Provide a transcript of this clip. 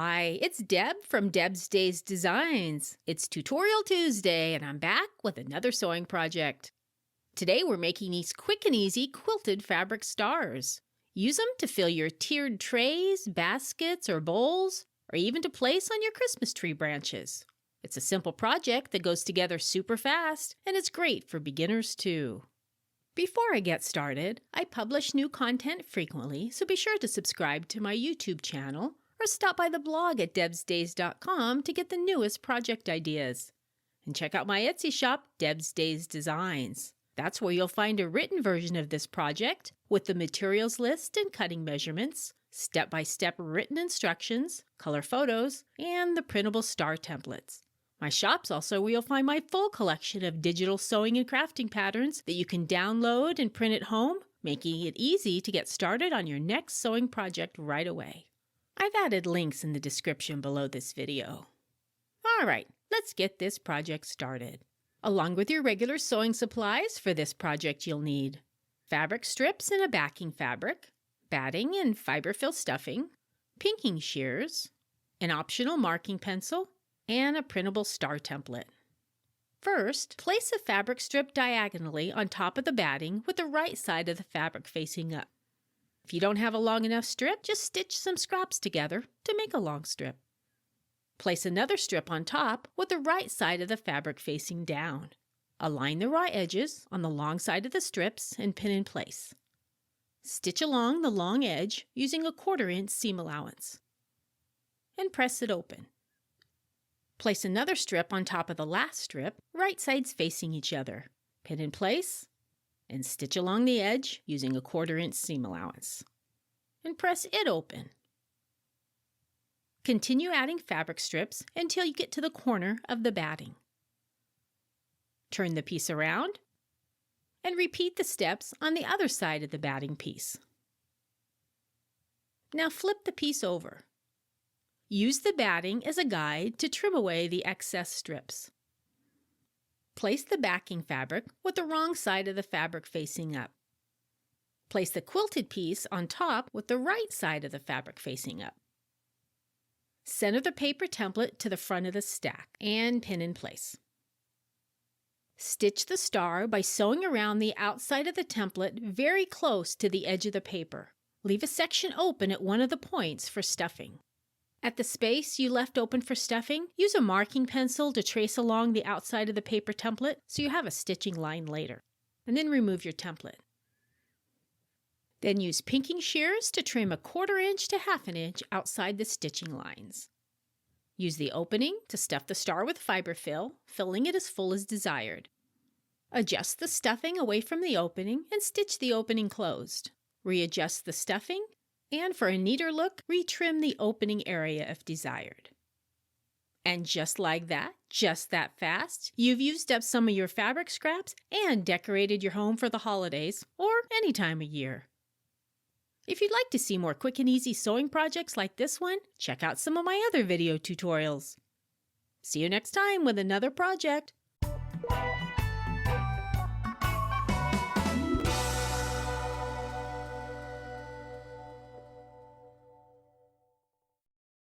Hi, it's Deb from Deb's Days Designs. It's Tutorial Tuesday, and I'm back with another sewing project. Today we're making these quick and easy quilted fabric stars. Use them to fill your tiered trays, baskets, or bowls, or even to place on your Christmas tree branches. It's a simple project that goes together super fast, and it's great for beginners too. Before I get started, I publish new content frequently, so be sure to subscribe to my YouTube channel or stop by the blog at debsdays.com to get the newest project ideas. And check out my Etsy shop, Deb's Days Designs. That's where you'll find a written version of this project with the materials list and cutting measurements, step-by-step written instructions, color photos, and the printable star templates. My shop's also where you'll find my full collection of digital sewing and crafting patterns that you can download and print at home, making it easy to get started on your next sewing project right away. I've added links in the description below this video. All right, let's get this project started. Along with your regular sewing supplies for this project, you'll need fabric strips and a backing fabric, batting and fiberfill stuffing, pinking shears, an optional marking pencil, and a printable star template. First, place a fabric strip diagonally on top of the batting with the right side of the fabric facing up. If you don't have a long enough strip, just stitch some scraps together to make a long strip. Place another strip on top with the right side of the fabric facing down. Align the raw edges on the long side of the strips and pin in place. Stitch along the long edge using a 1/4 inch seam allowance. And press it open. Place another strip on top of the last strip, right sides facing each other. Pin in place and stitch along the edge using a 1/4 inch seam allowance. And press it open. Continue adding fabric strips until you get to the corner of the batting. Turn the piece around and repeat the steps on the other side of the batting piece. Now flip the piece over. Use the batting as a guide to trim away the excess strips. Place the backing fabric with the wrong side of the fabric facing up. Place the quilted piece on top with the right side of the fabric facing up. Center the paper template to the front of the stack and pin in place. Stitch the star by sewing around the outside of the template very close to the edge of the paper. Leave a section open at one of the points for stuffing. At the space you left open for stuffing, use a marking pencil to trace along the outside of the paper template so you have a stitching line later. And then remove your template. Then use pinking shears to trim a 1/4 inch to 1/2 inch outside the stitching lines. Use the opening to stuff the star with fiberfill, filling it as full as desired. Adjust the stuffing away from the opening and stitch the opening closed. Readjust the stuffing, and for a neater look, retrim the opening area if desired. And just like that, just that fast, you've used up some of your fabric scraps and decorated your home for the holidays or any time of year. If you'd like to see more quick and easy sewing projects like this one, check out some of my other video tutorials. See you next time with another project.